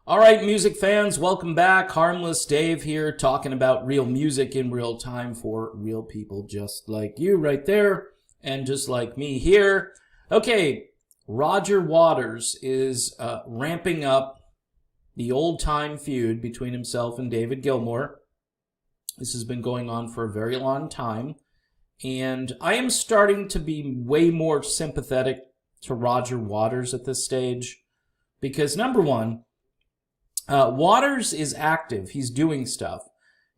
All right, music fans, welcome back. Harmless Dave here, talking about real music in real time for real people just like you right there and just like me here. Okay, Roger Waters is ramping up the old-time feud between himself and David Gilmour. This has been going on for a very long time, and I am starting to be way more sympathetic to Roger Waters at this stage because, number one, Waters is active. He's doing stuff.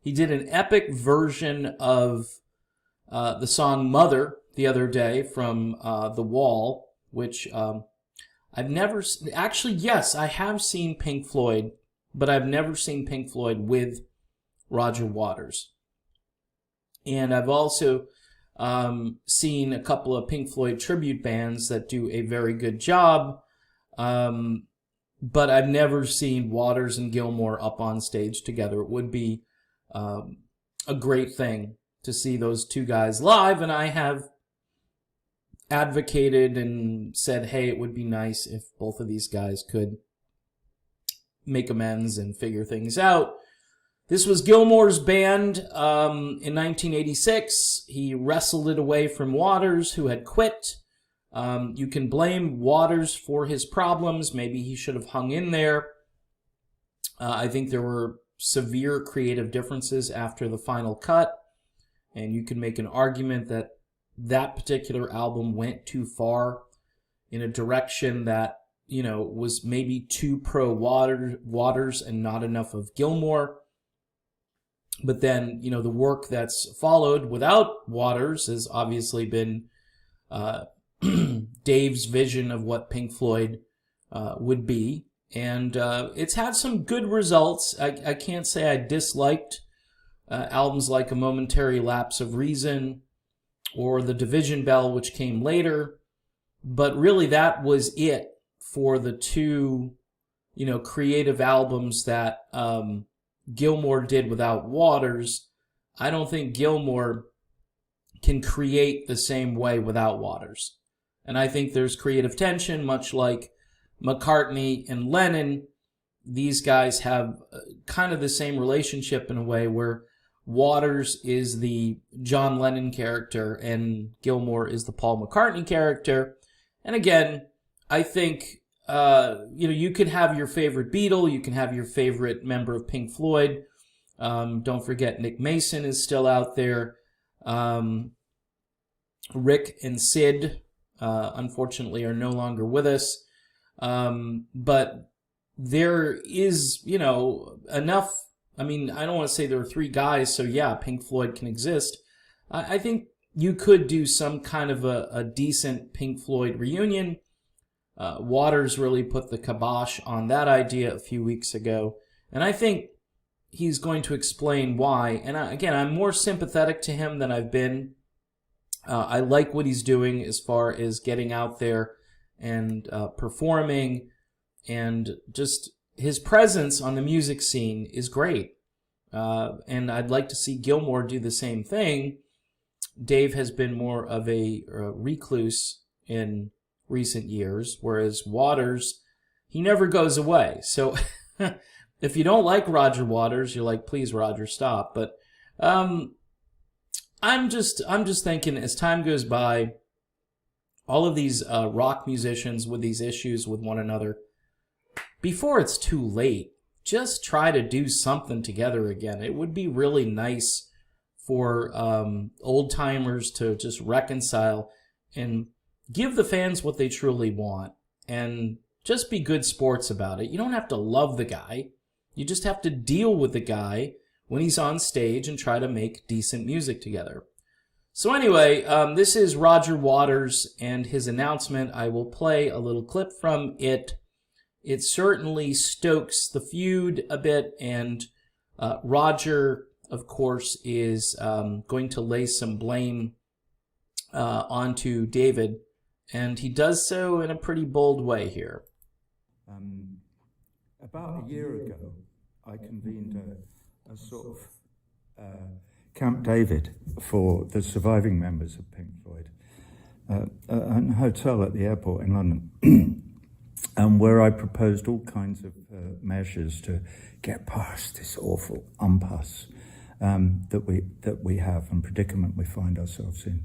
He did an epic version of the song Mother the other day from The Wall, which I've never... Actually, yes, I have seen Pink Floyd, but I've never seen Pink Floyd with Roger Waters. And I've also seen a couple of Pink Floyd tribute bands that do a very good job. But I've never seen Waters and Gilmour up on stage together. It would be a great thing to see those two guys live, and I have advocated and said, hey, it would be nice if both of these guys could make amends and figure things out. This was Gilmour's band in 1986. He wrestled it away from Waters, who had quit. You can blame Waters for his problems. Maybe he should have hung in there. I think there were severe creative differences after the final cut, and you can make an argument that that particular album went too far in a direction that, you know, was maybe too pro Waters and not enough of Gilmour. But then, you know, the work that's followed without Waters has obviously been Dave's vision of what Pink Floyd would be, and it's had some good results. I can't say I disliked albums like A Momentary Lapse of Reason or The Division Bell, which came later, but really that was it for the two, you know, creative albums that Gilmour did without Waters. I don't think Gilmour can create the same way without Waters. And I think there's creative tension, much like McCartney and Lennon. These guys have kind of the same relationship in a way where Waters is the John Lennon character and Gilmour is the Paul McCartney character. And again, I think, you could have your favorite Beatle, you can have your favorite member of Pink Floyd. Don't forget Nick Mason is still out there. Rick and Sid, unfortunately, are no longer with us. But there is, enough. I mean, I don't want to say there are three guys, so yeah, Pink Floyd can exist. I think you could do some kind of a decent Pink Floyd reunion. Waters really put the kibosh on that idea a few weeks ago, and I think he's going to explain why. And again, I'm more sympathetic to him than I've been. I like what he's doing as far as getting out there and performing, and just his presence on the music scene is great. And I'd like to see Gilmour do the same thing. Dave has been more of a recluse in recent years, whereas Waters, he never goes away. So if you don't like Roger Waters, you're like, please, Roger, stop. But I'm just thinking, as time goes by, all of these rock musicians with these issues with one another, before it's too late, just try to do something together again. It would be really nice for old timers to just reconcile and give the fans what they truly want, and just be good sports about it. You don't have to love the guy. You just have to deal with the guy when he's on stage and try to make decent music together. So anyway, this is Roger Waters and his announcement. I will play a little clip from it. It certainly stokes the feud a bit, and Roger, of course, is going to lay some blame onto David, and he does so in a pretty bold way here. About a year ago, I convened a sort of Camp David for the surviving members of Pink Floyd, a hotel at the airport in London. and where I proposed all kinds of measures to get past this awful impasse that we have and predicament we find ourselves in.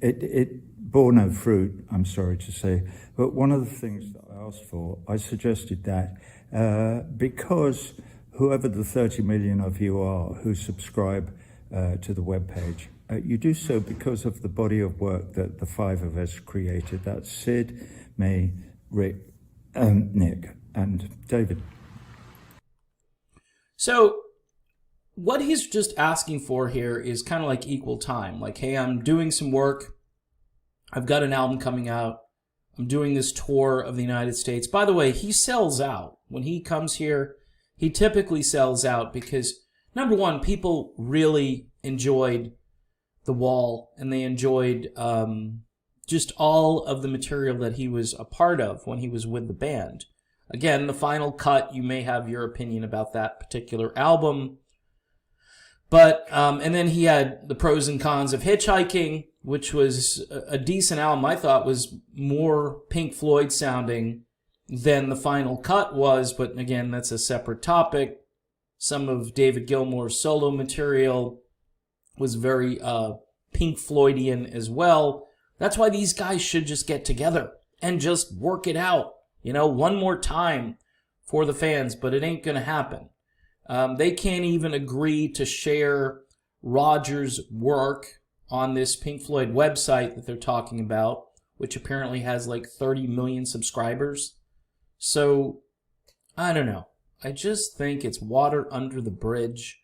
It bore no fruit, I'm sorry to say, but one of the things that I asked for, I suggested that because whoever the 30 million of you are who subscribe to the webpage, you do so because of the body of work that the five of us created. That's Sid, me, Rick, Nick, and David. So what he's just asking for here is kind of like equal time. Like, hey, I'm doing some work. I've got an album coming out. I'm doing this tour of the United States. By the way, he sells out. When he comes here, he typically sells out because, number one, people really enjoyed The Wall, and they enjoyed just all of the material that he was a part of when he was with the band. Again, the final cut, you may have your opinion about that particular album. But, and then he had The Pros and Cons of Hitchhiking, which was a decent album. I thought was more Pink Floyd sounding than the final cut was, but again, that's a separate topic. Some of David Gilmour's solo material was very Pink Floydian as well. That's why these guys should just get together and just work it out, you know, one more time for the fans, but it ain't going to happen. They can't even agree to share Roger's work on this Pink Floyd website that they're talking about, which apparently has like 30 million subscribers. So, I don't know. I just think it's water under the bridge.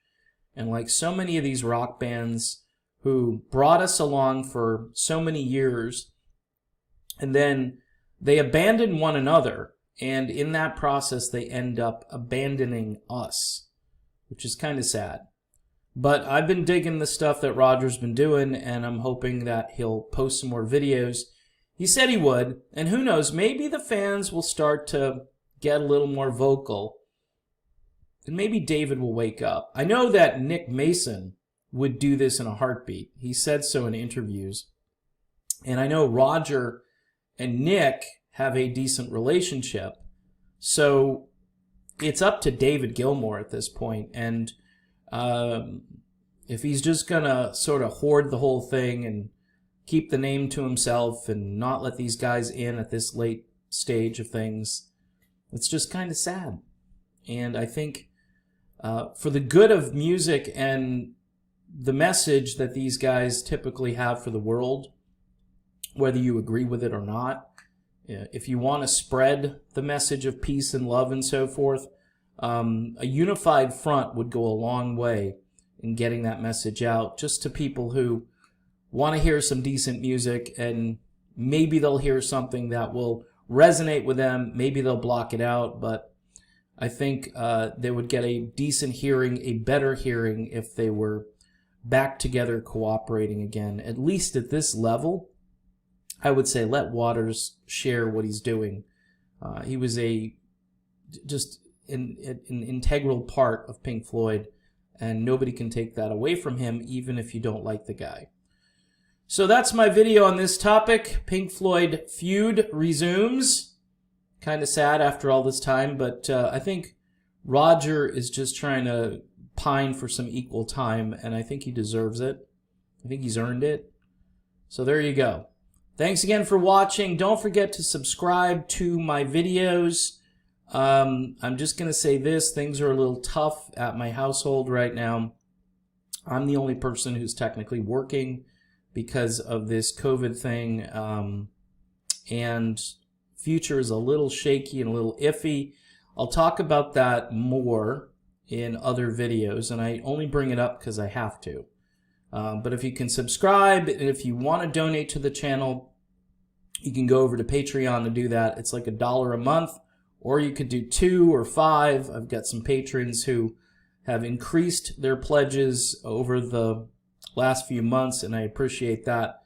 And like so many of these rock bands who brought us along for so many years, and then they abandon one another, and in that process they end up abandoning us, which is kind of sad. But I've been digging the stuff that Roger's been doing, and I'm hoping that he'll post some more videos. He said he would, and who knows, maybe the fans will start to get a little more vocal, and maybe David will wake up. I know that Nick Mason would do this in a heartbeat. He said so in interviews. And I know Roger and Nick have a decent relationship, so it's up to David Gilmour at this point. And if he's just going to sort of hoard the whole thing and keep the name to himself and not let these guys in at this late stage of things, it's just kind of sad. And I think for the good of music and the message that these guys typically have for the world, whether you agree with it or not, if you want to spread the message of peace and love and so forth, a unified front would go a long way in getting that message out, just to people who want to hear some decent music, and maybe they'll hear something that will resonate with them. Maybe they'll block it out, but I think they would get a decent hearing, a better hearing, if they were back together cooperating again. At least at this level, I would say let Waters share what he's doing. He was just an integral part of Pink Floyd, and nobody can take that away from him, even if you don't like the guy. So that's my video on this topic. Pink Floyd Feud resumes. Kind of sad after all this time, but I think Roger is just trying to pine for some equal time, and I think he deserves it. I think he's earned it. So there you go. Thanks again for watching. Don't forget to subscribe to my videos. I'm just going to say this. Things are a little tough at my household right now. I'm the only person who's technically working because of this COVID thing. And future is a little shaky and a little iffy. I'll talk about that more in other videos, and I only bring it up because I have to. But if you can subscribe, and if you want to donate to the channel, you can go over to Patreon to do that. It's like $1 a month, or you could do $2 or $5. I've got some patrons who have increased their pledges over the last few months, and I appreciate that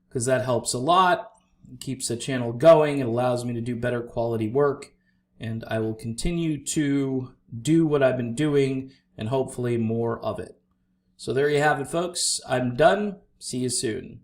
because that helps a lot. It keeps the channel going. It allows me to do better quality work, and I will continue to do what I've been doing and hopefully more of it. So there you have it, folks. I'm done. See you soon.